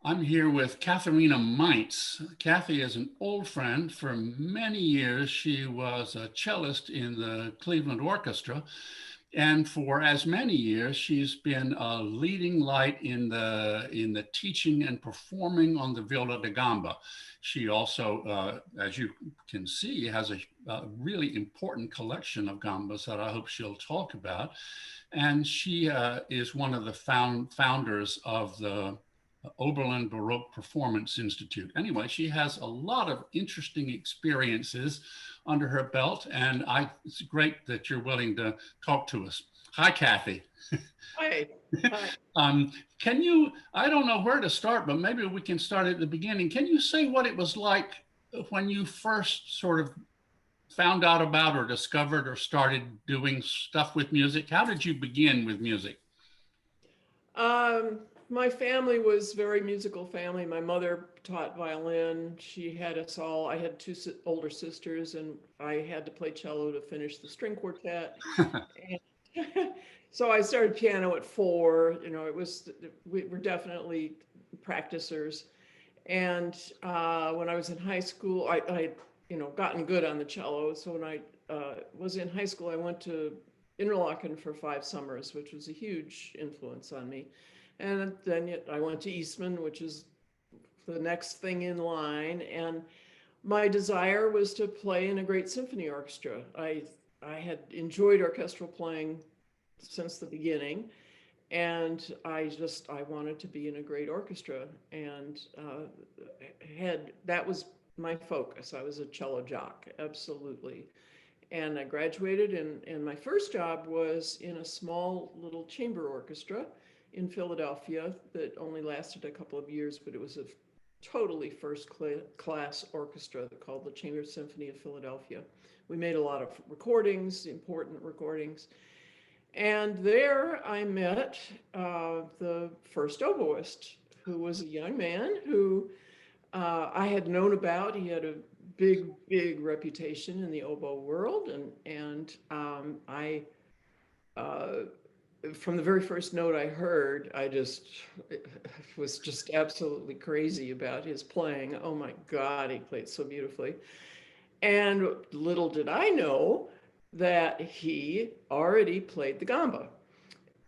I'm here with Catharina Meints. Kathy is an old friend. For many years, she was a cellist in the Cleveland Orchestra. And for as many years, she's been a leading light in the teaching and performing on the viola da gamba. She also, as you can see, has a really important collection of gambas that I hope she'll talk about. And she is one of the founders of the Oberlin Baroque Performance Institute. Anyway, she has a lot of interesting experiences under her belt, and it's great that you're willing to talk to us. Hi, Kathy. Hi. Hi. Can you, I don't know where to start, but maybe we can start at the beginning. Can you say what it was like when you first sort of found out about or discovered or started doing stuff with music? How did you begin with music? Um, my family was very musical family. My mother taught violin. She had us all. I had two older sisters, and I had to play cello to finish the string quartet. And so I started piano at 4. We were definitely practicers. And when I was in high school, I gotten good on the cello. So when I was in high school, I went to Interlochen for 5 summers, which was a huge influence on me. And then I went to Eastman, which is the next thing in line. And my desire was to play in a great symphony orchestra. I had enjoyed orchestral playing since the beginning, and I wanted to be in a great orchestra, and had that was my focus. I was a cello jock, absolutely. And I graduated, and my first job was in a small little chamber orchestra in Philadelphia that only lasted a couple of years, but it was a totally first class orchestra called the Chamber Symphony of Philadelphia. We made a lot of recordings, important recordings. And there I met the first oboist, who was a young man who I had known about. He had a big, big reputation in the oboe world, and I from the very first note I heard, I just was just absolutely crazy about his playing. Oh my God, he played so beautifully. And little did I know that he already played the gamba.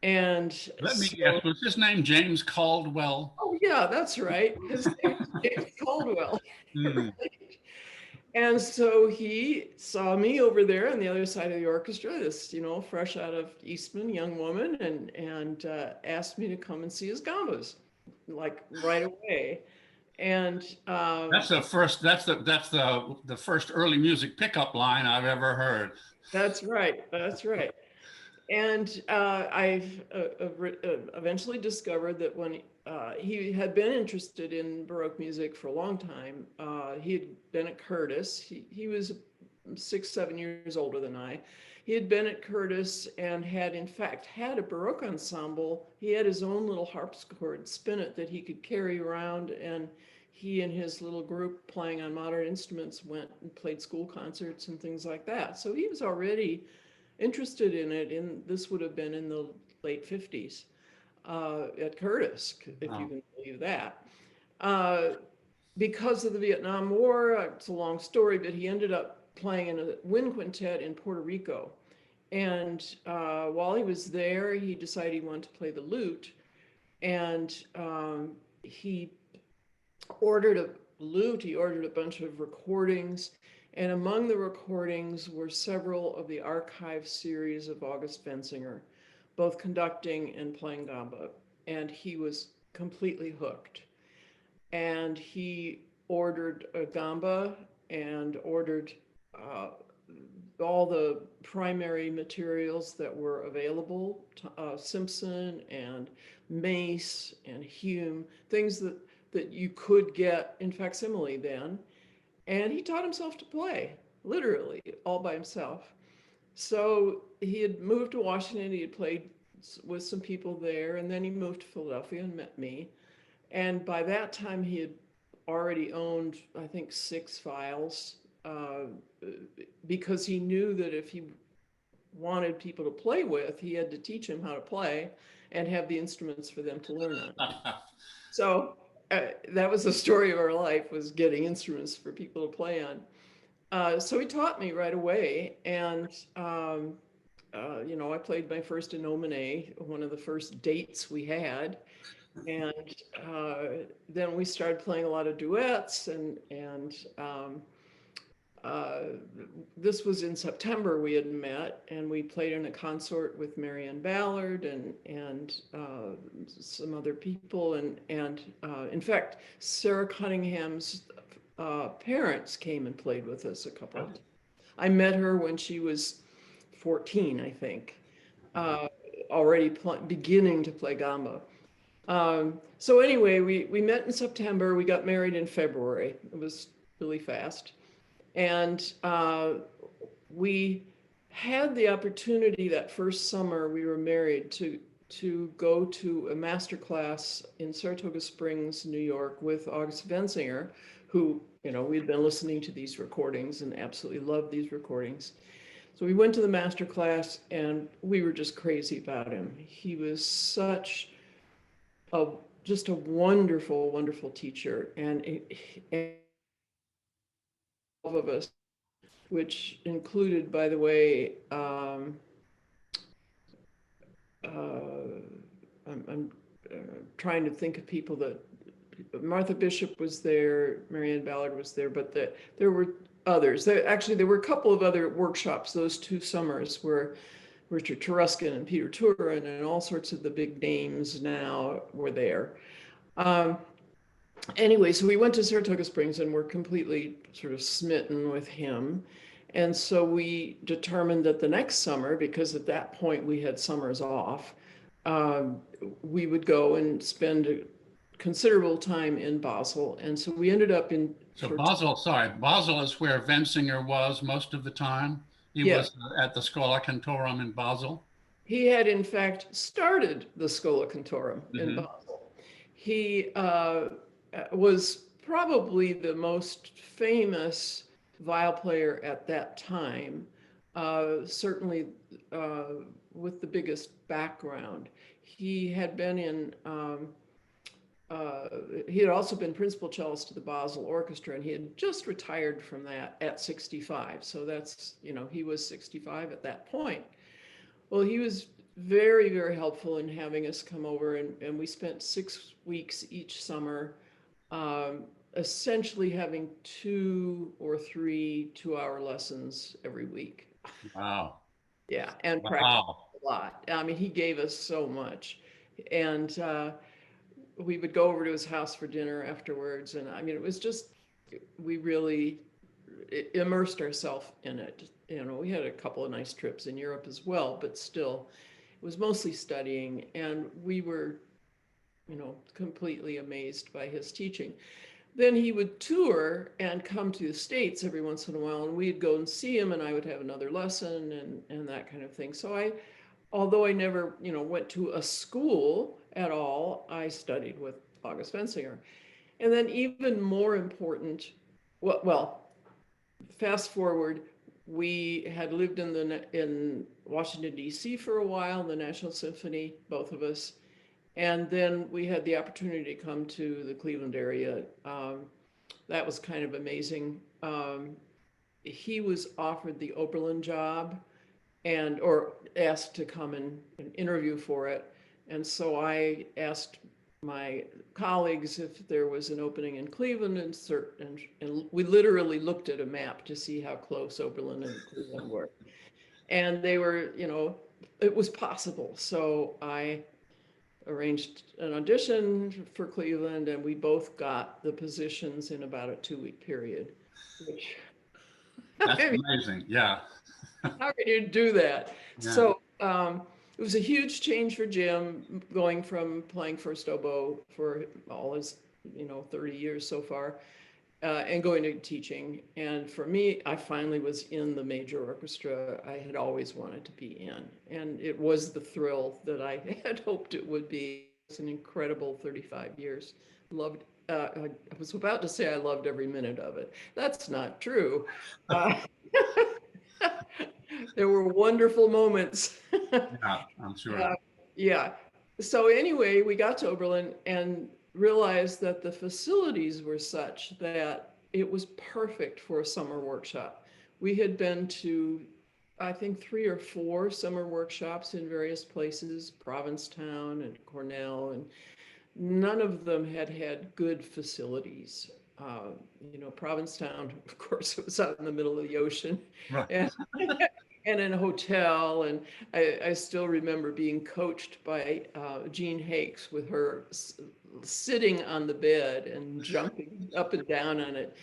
And Let me guess, so, was his name James Caldwell? oh yeah, that's right. His name is James Caldwell. Hmm. Right. And so he saw me over there on the other side of the orchestra, this, fresh out of Eastman young woman, and asked me to come and see his gambas, like right away. And That's the first. That's the first early music pickup line I've ever heard. that's right. That's right. And I've eventually discovered that when he had been interested in Baroque music for a long time, he had been at Curtis. He was 6, 7 years older than I. He had been at Curtis and had, in fact, had a Baroque ensemble. He had his own little harpsichord spinet that he could carry around, and he and his little group playing on modern instruments went and played school concerts and things like that. So he was already interested in it, and this would have been in the late 50s at Curtis, if you Wow. can believe that. Uh, because of the Vietnam War, it's a long story, but he ended up playing in a wind quintet in Puerto Rico. And while he was there, he decided he wanted to play the lute. And he ordered a lute, he ordered a bunch of recordings. And among the recordings were several of the archive series of August Wenzinger, both conducting and playing gamba. And he was completely hooked. And he ordered a gamba and ordered uh, all the primary materials that were available, Simpson and Mace and Hume, things that you could get in facsimile then. And he taught himself to play, literally, all by himself. So he had moved to Washington, he had played with some people there, and then he moved to Philadelphia and met me. And by that time, he had already owned, I think, 6 files, because he knew that if he wanted people to play with, he had to teach them how to play and have the instruments for them to learn on. So that was the story of our life, was getting instruments for people to play on. So he taught me right away, and you know, I played my first Inomine, one of the first dates we had, and then we started playing a lot of duets, and uh, this was in September we had met, and we played in a consort with Marianne Ballard and some other people, and in fact, Sarah Cunningham's parents came and played with us a couple of times. I met her when she was 14, I think, already beginning to play gamba. So anyway, we met in September. We got married in February. It was really fast. And we had the opportunity that first summer we were married to go to a master class in Saratoga Springs, New York, with August Wenzinger, who, you know, we'd been listening to these recordings and absolutely loved these recordings. So we went to the master class, and we were just crazy about him. He was such just a wonderful, wonderful teacher, and all of us, which included, by the way, I'm trying to think of people that Martha Bishop was there, Marianne Ballard was there, but there were others. There were a couple of other workshops those 2 summers where Richard Taruskin and Peter Turin and all sorts of the big names now were there. Anyway, so we went to Saratoga Springs and were completely sort of smitten with him. And so we determined that the next summer, because at that point we had summers off, we would go and spend considerable time in Basel. And so we ended up in... So Basel, sorry, Basel is where Wenzinger was most of the time. He was at the Schola Cantorum in Basel. He had, in fact, started the Schola Cantorum in Basel. He was probably the most famous viol player at that time, certainly with the biggest background. He had been in, he had also been principal cellist to the Basel Orchestra, and he had just retired from that at 65. So that's, you know, he was 65 at that point. Well, he was very, very helpful in having us come over, and we spent 6 weeks each summer, essentially having 2 or 3 2-hour lessons every week. Wow. Yeah, and practice a lot. I mean, he gave us so much. And we would go over to his house for dinner afterwards. And I mean, it was just, we really immersed ourselves in it. You know, we had a couple of nice trips in Europe as well, but still, it was mostly studying. And we were, you know, completely amazed by his teaching. Then he would tour and come to the States every once in a while, and we'd go and see him, and I would have another lesson and that kind of thing. So although I never, you know, went to a school at all, I studied with August Wenzinger. And then even more important, well, fast forward, we had lived in Washington, D.C. for a while, the National Symphony, both of us. And then we had the opportunity to come to the Cleveland area. That was kind of amazing. He was offered the Oberlin job or asked to come and interview for it. And so I asked my colleagues if there was an opening in Cleveland, and we literally looked at a map to see how close Oberlin and Cleveland were. And they were, you know, it was possible. So I arranged an audition for Cleveland, and we both got the positions in about a 2-week period. Which, that's amazing. Yeah. How can you do that? Yeah. So it was a huge change for Jim, going from playing first oboe for all his, you know, 30 years so far, and going to teaching. And for me, I finally was in the major orchestra I had always wanted to be in. And it was the thrill that I had hoped it would be. It's an incredible 35 years. Loved, I was about to say I loved every minute of it. That's not true. There were wonderful moments. Yeah, I'm sure. Yeah. So anyway, we got to Oberlin, and realized that the facilities were such that it was perfect for a summer workshop. We had been to, I think, 3 or 4 summer workshops in various places, Provincetown and Cornell, and none of them had had good facilities. You know, Provincetown, of course, it was out in the middle of the ocean, Right. and, and in a hotel. And I still remember being coached by Jean Hakes with her sitting on the bed and jumping up and down on it,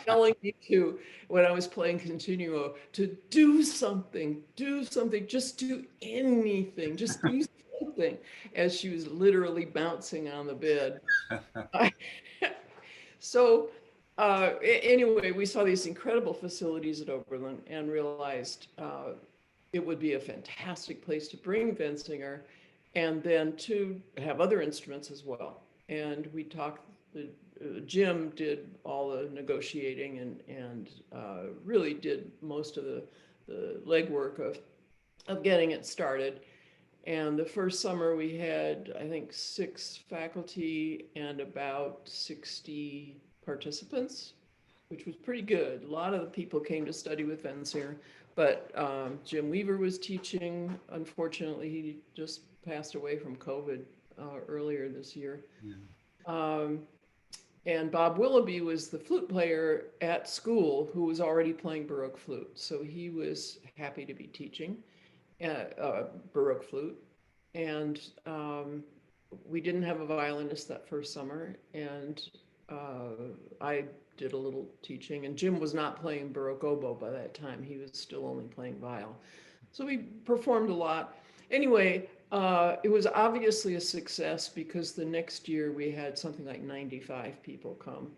telling me to, when I was playing continuo, to do something, just do anything, just do something, as she was literally bouncing on the bed. So anyway, we saw these incredible facilities at Oberlin and realized it would be a fantastic place to bring Wenzinger and then to have other instruments as well. And we talked, Jim did all the negotiating and really did most of the legwork of getting it started. And the first summer we had, I think, 6 faculty and about 60 participants, which was pretty good. A lot of the people came to study with Wenzinger, but Jim Weaver was teaching. Unfortunately, he just passed away from COVID earlier this year. Yeah. And Bob Willoughby was the flute player at school who was already playing Baroque flute. So he was happy to be teaching Baroque flute. And we didn't have a violinist that first summer. And I did a little teaching. And Jim was not playing Baroque oboe by that time. He was still only playing viol. So we performed a lot. Anyway, it was obviously a success because the next year we had something like 95 people come.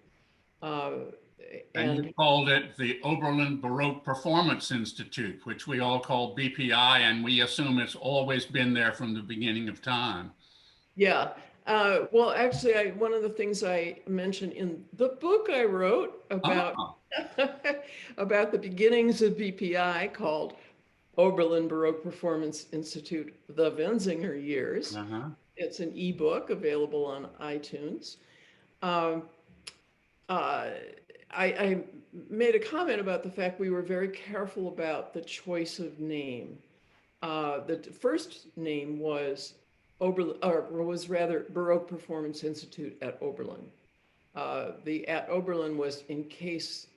And you called it the Oberlin Baroque Performance Institute, which we all call BPI, and we assume it's always been there from the beginning of time. Yeah. Well, actually, one of the things I mentioned in the book I wrote about, about the beginnings of BPI, called Oberlin Baroque Performance Institute, The Wenzinger Years. It's an ebook available on iTunes. I made a comment about the fact we were very careful about the choice of name. The first name was Oberlin, or was rather Baroque Performance Institute at Oberlin. The at Oberlin was in case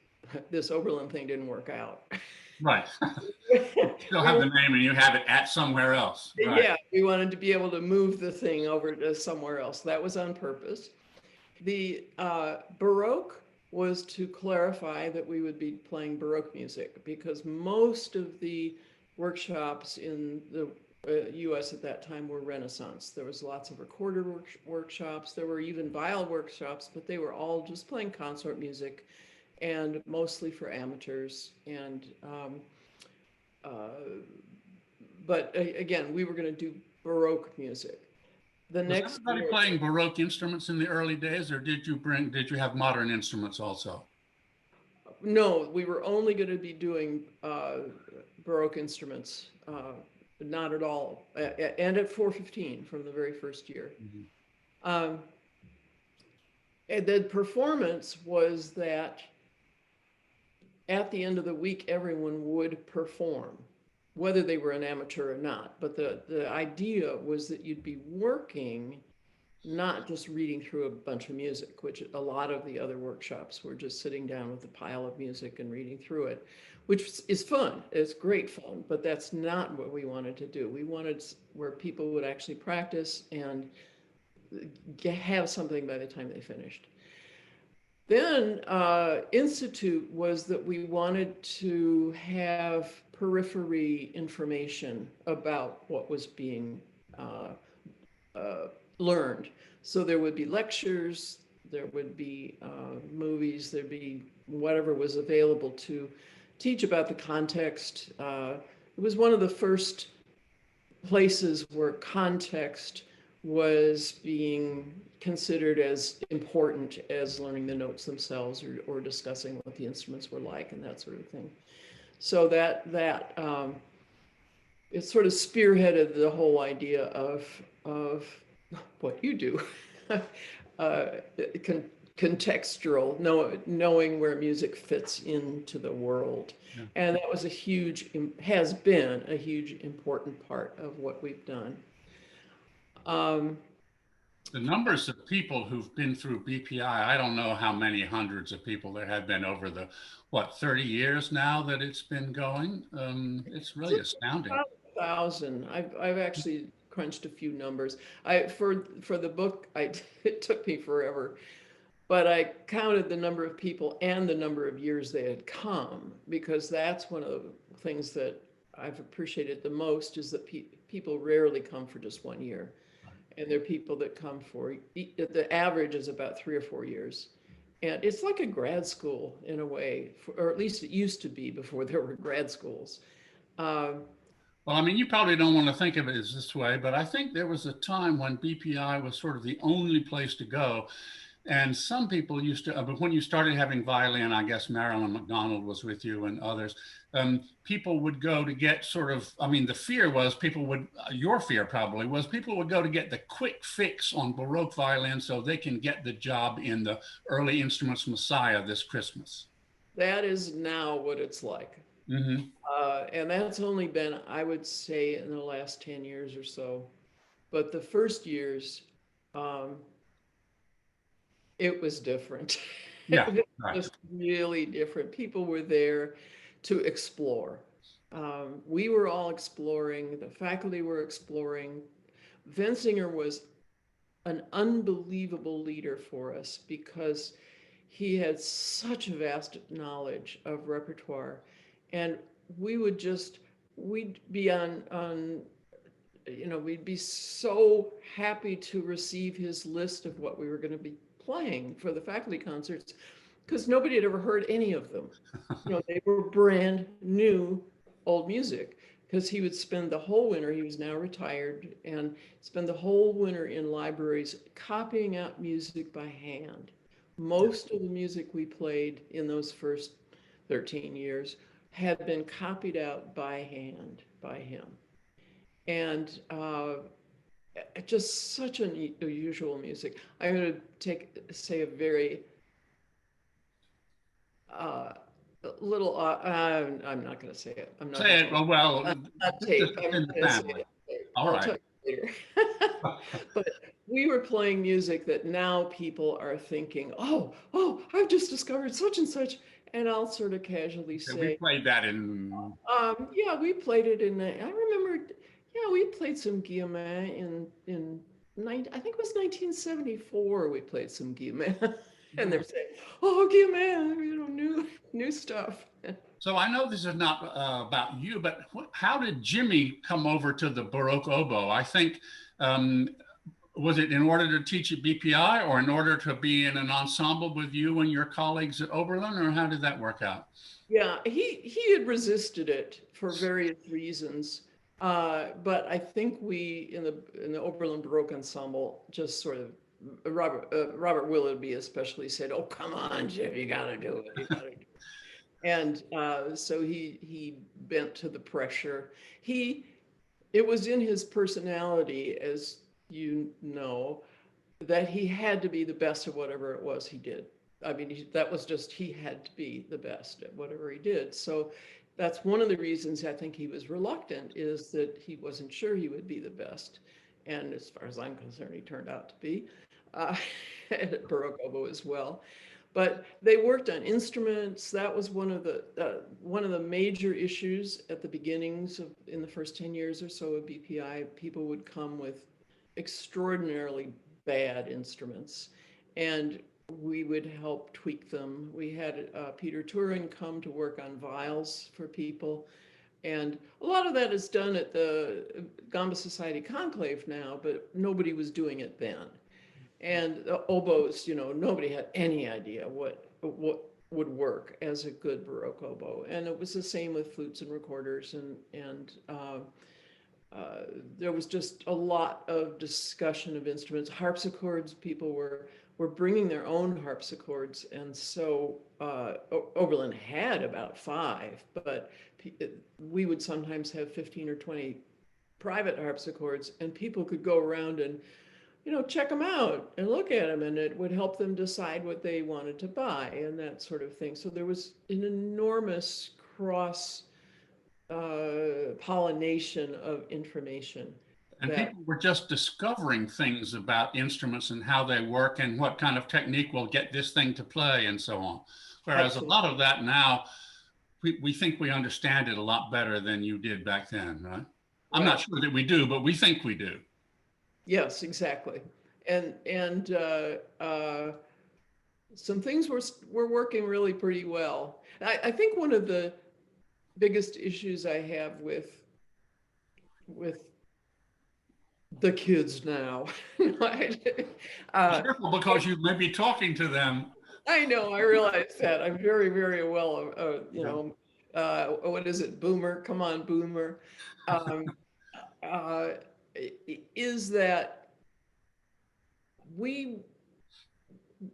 this Oberlin thing didn't work out. Right. You still have the name and you have it at somewhere else. Right. Yeah, we wanted to be able to move the thing over to somewhere else. That was on purpose. The Baroque was to clarify that we would be playing Baroque music, because most of the workshops in the US at that time were Renaissance. There was lots of recorder workshops. There were even viol workshops, but they were all just playing consort music and mostly for amateurs. And but again, we were going to do Baroque music. Was everybody playing Baroque instruments in the early days, or did you have modern instruments also? No, we were only going to be doing Baroque instruments, not at all, and at 415 from the very first year. And the performance was that at the end of the week, everyone would perform, whether they were an amateur or not. But the idea was that you'd be working, not just reading through a bunch of music, which a lot of the other workshops were just sitting down with a pile of music and reading through it, which is fun. It's great fun, but that's not what we wanted to do. We wanted where people would actually practice and have something by the time they finished. Then Institute was that we wanted to have periphery information about what was being learned. So there would be lectures, there would be movies, there'd be whatever was available to teach about the context. It was one of the first places where context was being considered as important as learning the notes themselves, or discussing what the instruments were like and that sort of thing. So that it sort of spearheaded the whole idea of what you do. contextual, knowing where music fits into the world. Yeah. And that was has been a huge important part of what we've done. The numbers of people who've been through BPI, I don't know how many hundreds of people there have been over the, what, 30 years now that it's been going. It's really astounding. About 1,000. I've actually crunched a few numbers. For the book, it took me forever, but I counted the number of people and the number of years they had come, because that's one of the things that I've appreciated the most, is that people rarely come for just 1 year. And there are people that come for, the average is about 3 or 4 years. And it's like a grad school in a way, or at least it used to be before there were grad schools. Well, I mean, you probably don't want to think of it as this way, but I think there was a time when BPI was sort of the only place to go. And some people used to, but when you started having violin, I guess Marilyn McDonald was with you and others, people would go to get sort of, I mean, the fear was people would, your fear probably was people would go to get the quick fix on Baroque violin so they can get the job in the early instruments Messiah this Christmas. That is now what it's like. Mm-hmm. And that's only been, I would say, in the last 10 years or so. But the first years, it was different. Yeah, It right. was really different. People were there to explore. We were all exploring, the faculty were exploring. Wenzinger was an unbelievable leader for us because he had such a vast knowledge of repertoire. And we would just, we'd be we'd be so happy to receive his list of what we were going to be playing for the faculty concerts, because nobody had ever heard any of them. They were brand new old music, because he would spend the whole winter, he was now retired, and spend the whole winter in libraries copying out music by hand. Most of the music we played in those first 13 years had been copied out by hand by him. And just such unusual music. I'm going to say a very little. I'm not going to say it. I'm not say it. Well, not tape. I'm in the going to say family. it. All I'll right. tell you later. But we were playing music that now people are thinking, oh, I've just discovered such and such. And I'll sort of casually say, we played that in. Yeah, we played it in. I remember. Yeah, we played some Guillemin I think it was 1974. We played some Guillemin, and they're saying, "Oh, Guillemin, new stuff." So I know this is not about you, but how did Jimmy come over to the Baroque oboe? I think, was it in order to teach at BPI or in order to be in an ensemble with you and your colleagues at Oberlin, or how did that work out? Yeah, he had resisted it for various reasons. But I think we in the Oberlin Baroque Ensemble just sort of Robert Willoughby especially said, "Oh, come on, Jim, you got to do it. You got to do it." And so he bent to the pressure. It was in his personality, as you know, that he had to be the best at whatever it was he did. I mean, that was just, he had to be the best at whatever he did. So that's one of the reasons I think he was reluctant, is that he wasn't sure he would be the best. And as far as I'm concerned, he turned out to be at Baroque oboe as well. But they worked on instruments. That was one of the major issues at the beginnings in the first 10 years or so of BPI. People would come with extraordinarily bad instruments, and we would help tweak them. We had Peter Turin come to work on viols for people. And a lot of that is done at the Gamba Society Conclave now, but nobody was doing it then. And the oboes, nobody had any idea what would work as a good Baroque oboe. And it was the same with flutes and recorders. And there was just a lot of discussion of instruments. Harpsichords, people were bringing their own harpsichords. And so Oberlin had about 5, but we would sometimes have 15 or 20 private harpsichords, and people could go around and check them out and look at them, and it would help them decide what they wanted to buy and that sort of thing. So there was an enormous cross pollination of information. And That people were just discovering things about instruments and how they work and what kind of technique will get this thing to play and so on. Whereas absolutely. a lot of that now, we think we understand it a lot better than you did back then, right? I'm not Right. sure that we do, but we think we do. Yes, exactly. And some things were working really pretty well. I think one of the biggest issues I have with the kids now. Careful, because you may be talking to them. I know, I realize that. I'm very, very well, Yeah. what is it? Boomer, come on, boomer. Um, uh, is that we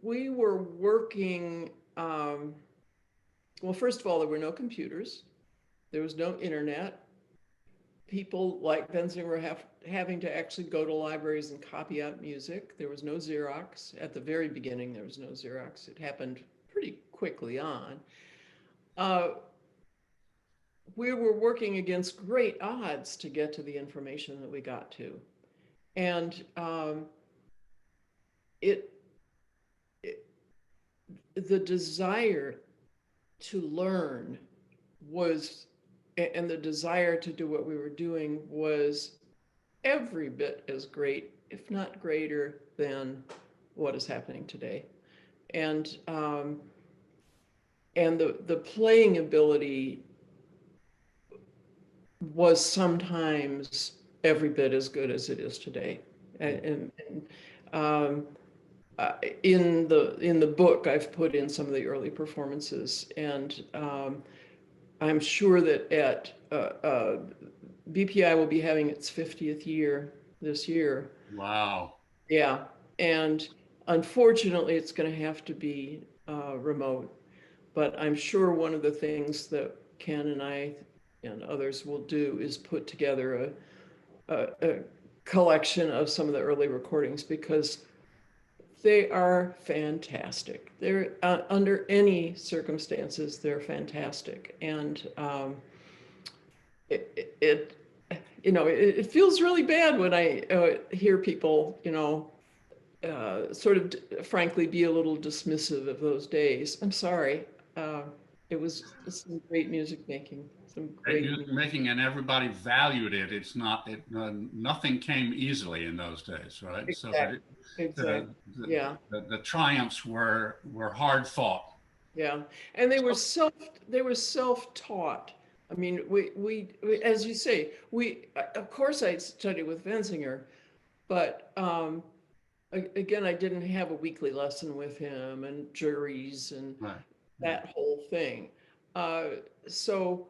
were working, well, first of all, there were no computers. There was no internet. People like Wenzinger were having to actually go to libraries and copy out music. There was no Xerox. At the very beginning, there was no Xerox. It happened pretty quickly on. We were working against great odds to get to the information that we got to. And the desire to learn was, and the desire to do what we were doing was every bit as great, if not greater, than what is happening today. And the playing ability was sometimes every bit as good as it is today. And in the book, I've put in some of the early performances, and I'm sure that at BPI will be having its 50th year this year. Wow. Yeah, and unfortunately, it's going to have to be remote. But I'm sure one of the things that Ken and I and others will do is put together a collection of some of the early recordings, because they are fantastic. They're under any circumstances, they're fantastic. And it feels really bad when I hear people, sort of frankly be a little dismissive of those days. I'm sorry. It was some great music making, some Great great music making, and everybody valued it. It's not, nothing came easily in those days, right? So that exactly, exactly. the, Yeah, the triumphs were hard fought. yeah. And they were So, self-taught. I mean, we as you say, of course I studied with Wenzinger, but again, I didn't have a weekly lesson with him and juries and right. that whole thing. So,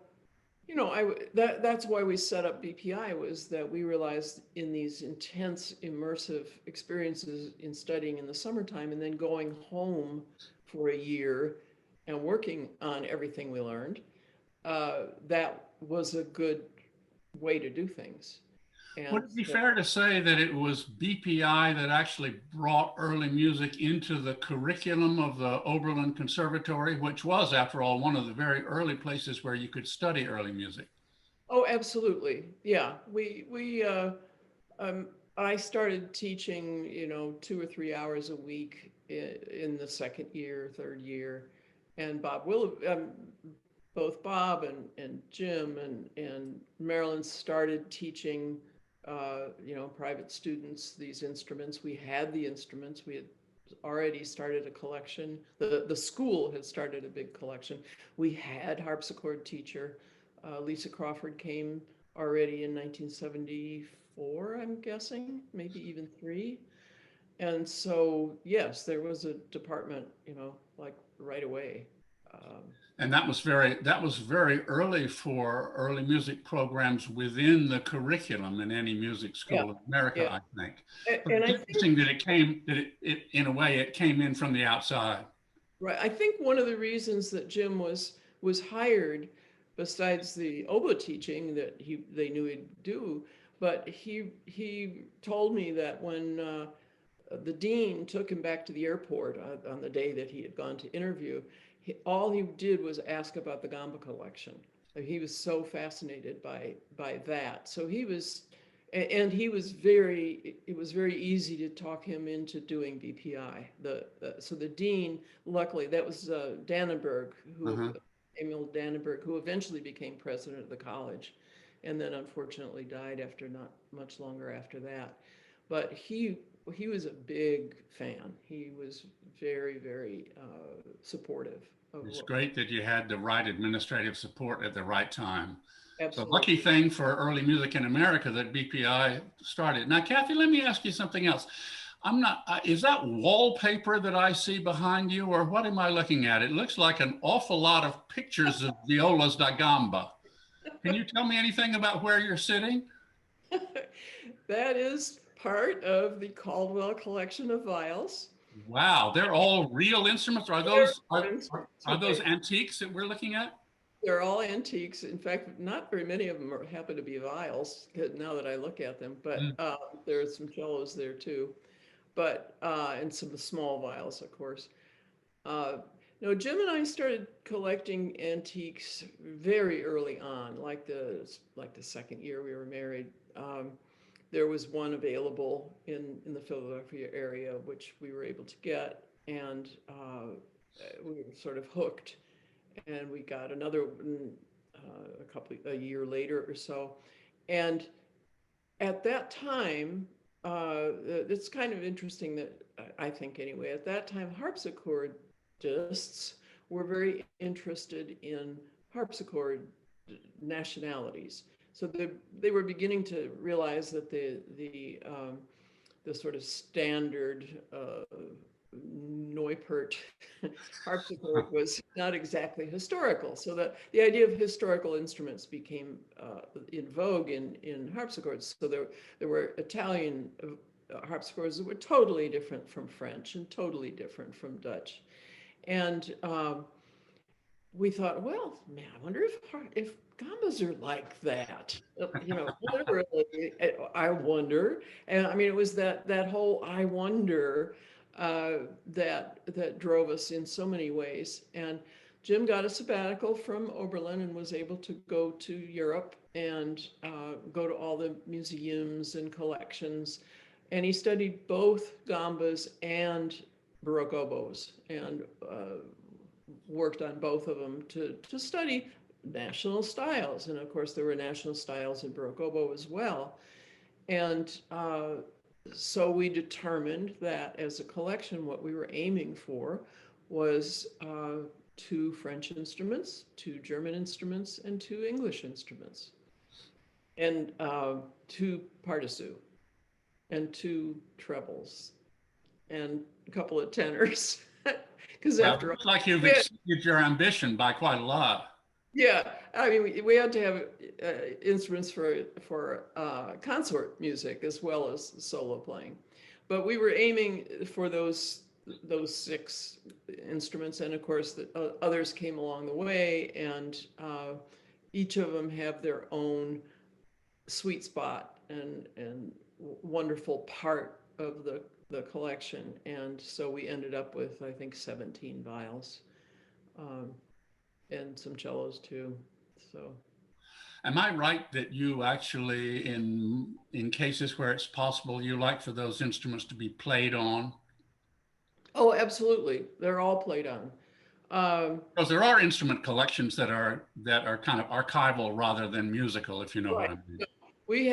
that's why we set up BPI, was that we realized in these intense immersive experiences in studying in the summertime and then going home for a year and working on everything we learned, that was a good way to do things. Would And it be so, fair to say that it was BPI that actually brought early music into the curriculum of the Oberlin Conservatory, which was, after all, one of the very early places where you could study early music? oh, absolutely. Yeah. I started teaching, 2 or 3 hours a week in the second year, third year. And both Bob and Jim and Marilyn started teaching, private students these instruments. We had the instruments. We had already started a collection. The school had started a big collection. We had harpsichord teacher. Lisa Crawford came already in 1974, I'm guessing, maybe even three. And so, yes, there was a department, like right away. And that was very early for early music programs within the curriculum in any music Yeah, school in America, yeah. I think. But And it's I think, interesting that it in a way, it came in from the outside. right, I think one of the reasons that Jim was hired, besides the oboe teaching that they knew he'd do, but he told me that when the dean took him back to the airport on the day that he had gone to interview. All he did was ask about the gamba collection. He was so fascinated by that. So he was, and he was very, it was very easy to talk him into doing BPI. So the dean, luckily, that was Dannenberg, who Emil Dannenberg, who eventually became president of the college, and then unfortunately died after not much longer after that. But he was a big fan. He was very, very supportive. It's great that you had the right administrative support at the right time. Absolutely. The lucky thing for early music in America that BPI started. Now, Kathy, let me ask you something else. I'm not, is that wallpaper that I see behind you, or what am I looking at? It looks like an awful lot of pictures of violas da gamba. Can you tell me anything about where you're sitting? That is part of the Caldwell collection of viols. Wow, they're all real instruments. Are those antiques that we're looking at? They're all antiques. In fact, not very many of them happen to be viols now that I look at them, but there are some cellos there too. But and some small viols, of course. No, Jim and I started collecting antiques very early on, like the second year we were married. There was one available in the Philadelphia area, which we were able to get, and we were sort of hooked. And we got another one a year later or so. And at that time, it's kind of interesting that I think anyway, at that time, harpsichordists were very interested in harpsichord nationalities. So they were beginning to realize that the sort of standard Neupert harpsichord was not exactly historical. So the idea of historical instruments became in vogue in harpsichords. So there were Italian harpsichords that were totally different from French and totally different from Dutch. And we thought, well, man, I wonder if gambas are like that. You know, literally, I wonder. And I mean, it was that whole I wonder that drove us in so many ways. And Jim got a sabbatical from Oberlin and was able to go to Europe and go to all the museums and collections. And he studied both gambas and Baroque oboes and worked on both of them to study national styles. And of course, there were national styles in Baroque oboe as well. And so we determined that as a collection, what we were aiming for was 2 French instruments, 2 German instruments, and 2 English instruments, and 2 partisu, and 2 trebles, and a couple of tenors. Because after all, looks like you've exceeded your ambition by quite a lot. Yeah, I mean, we had to have instruments for consort music as well as solo playing, but we were aiming for those 6 instruments, and of course, others came along the way, and each of them have their own sweet spot and wonderful part of the collection, and so we ended up with, I think, 17 viols. And some cellos too. So, am I right that you actually, in cases where it's possible, you like for those instruments to be played on? Oh, absolutely. They're all played on. Because there are instrument collections that are kind of archival rather than musical, if you know what I mean. We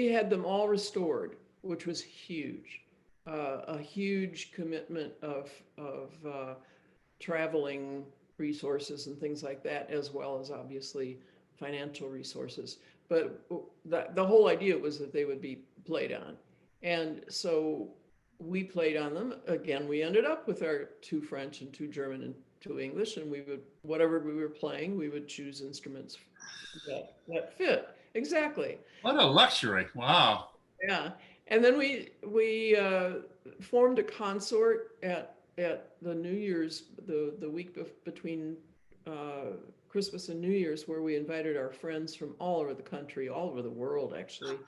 had them all restored, which was huge. A huge commitment of traveling resources and things like that, as well as obviously financial resources. But the whole idea was that they would be played on. And so we played on them. Again, we ended up with our 2 French and 2 German and 2 English, and we would, whatever we were playing, we would choose instruments that fit. Exactly. What a luxury. Wow. Yeah. And then we formed a consort at the New Year's, the week between Christmas and New Year's, where we invited our friends from all over the country, all over the world, actually,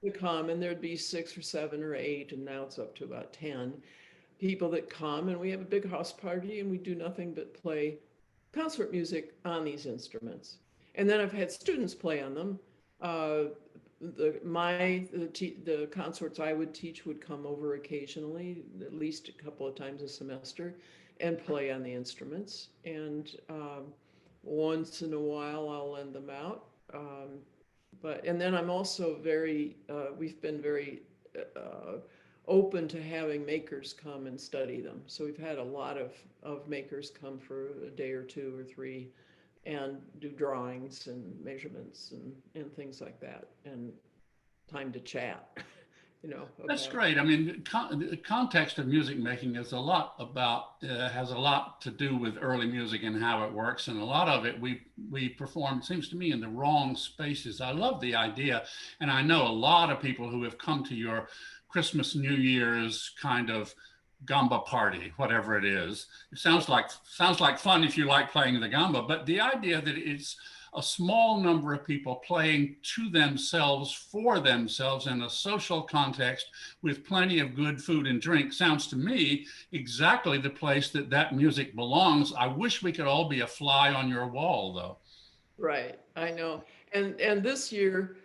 to come, and there'd be 6 or 7 or 8, and now it's up to about 10 people that come, and we have a big house party, and we do nothing but play concert music on these instruments. And then I've had students play on them. Uh, the consorts I would teach would come over occasionally, at least a couple of times a semester, and play on the instruments. And once in a while, I'll lend them out. And then I'm also we've been very open to having makers come and study them. So we've had a lot of makers come for a day or 2 or 3 and do drawings and measurements and things like that, and time to chat, That's about. great. I mean, the context of music making is has a lot to do with early music and how it works. And a lot of it we perform, it seems to me, in the wrong spaces. I love the idea. And I know a lot of people who have come to your Christmas, New Year's kind of gamba party, whatever it is. It sounds like fun if you like playing the gamba, but the idea that it's a small number of people playing to themselves, for themselves, in a social context with plenty of good food and drink sounds to me exactly the place that music belongs. I wish we could all be a fly on your wall, though. Right, I know. And this year,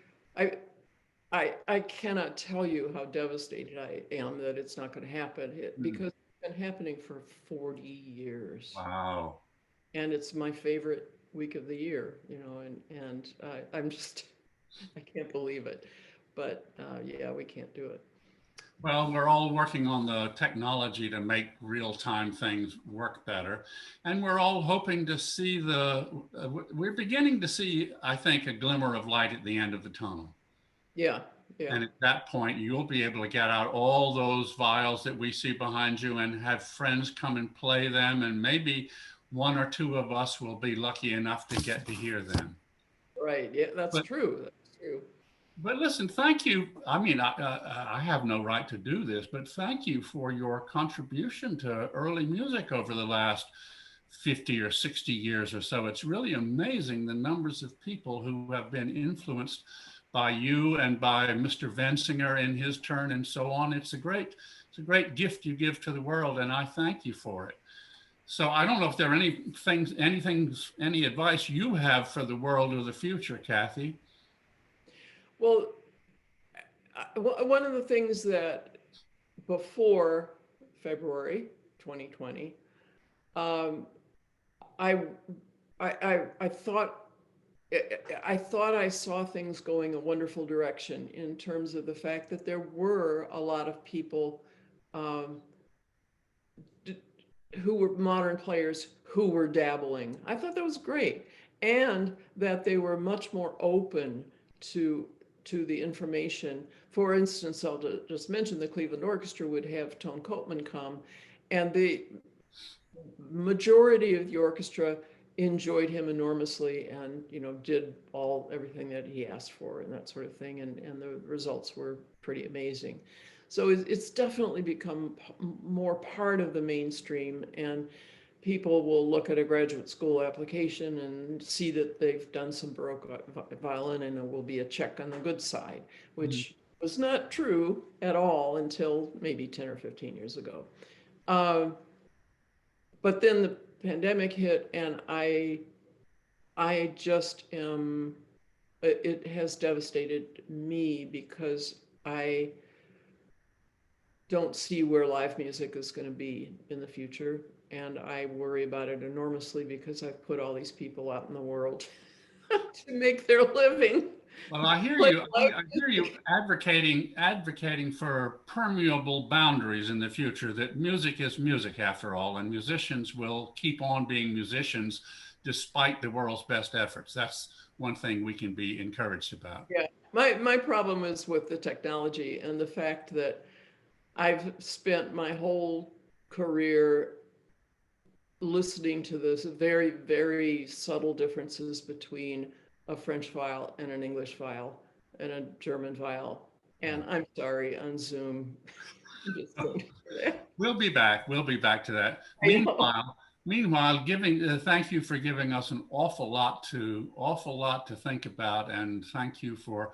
I cannot tell you how devastated I am that it's not going to happen, because it's been happening for 40 years. Wow. And it's my favorite week of the year, and I'm just, I can't believe it. But yeah, we can't do it. Well, we're all working on the technology to make real-time things work better. And we're all hoping to see we're beginning to see, I think, a glimmer of light at the end of the tunnel. Yeah, yeah. And at that point, you'll be able to get out all those vials that we see behind you and have friends come and play them. And maybe one or two of us will be lucky enough to get to hear them. Right. Yeah, that's true. That's true. But listen, thank you. I mean, I have no right to do this, but thank you for your contribution to early music over the last 50 or 60 years or so. It's really amazing the numbers of people who have been influenced by you and by Mr. Wenzinger in his turn and so on. It's a great gift you give to the world, and I thank you for it. So I don't know if there are any advice you have for the world of the future, Kathy. Well, one of the things that before February 2020, I thought I saw things going a wonderful direction in terms of the fact that there were a lot of people who were modern players who were dabbling. I thought that was great, and that they were much more open to the information. For instance, I'll just mention the Cleveland Orchestra would have Tone Copeman come, and the majority of the orchestra enjoyed him enormously, and did everything that he asked for and that sort of thing, and the results were pretty amazing. So it's definitely become more part of the mainstream, and people will look at a graduate school application and see that they've done some Baroque violin, and it will be a check on the good side, which was not true at all until maybe 10 or 15 years ago. But then the pandemic hit, and I just am, it has devastated me, because I don't see where live music is going to be in the future. And I worry about it enormously, because I've put all these people out in the world to make their living. Well, I hear you. I hear you advocating for permeable boundaries in the future, that music is music after all, and musicians will keep on being musicians despite the world's best efforts. That's one thing we can be encouraged about. Yeah, my problem is with the technology and the fact that I've spent my whole career listening to this very, very subtle differences between a French viol and an English viol and a German viol. And I'm sorry, on Zoom. We'll be back. We'll be back to that. Meanwhile, thank you for giving us an awful lot to think about, and thank you for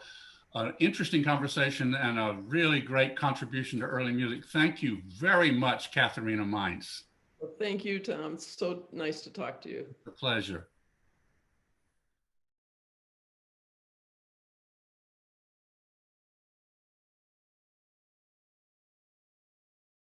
an interesting conversation and a really great contribution to early music. Thank you very much, Catharina Meints. Well, thank you, Tom. It's so nice to talk to you. A pleasure.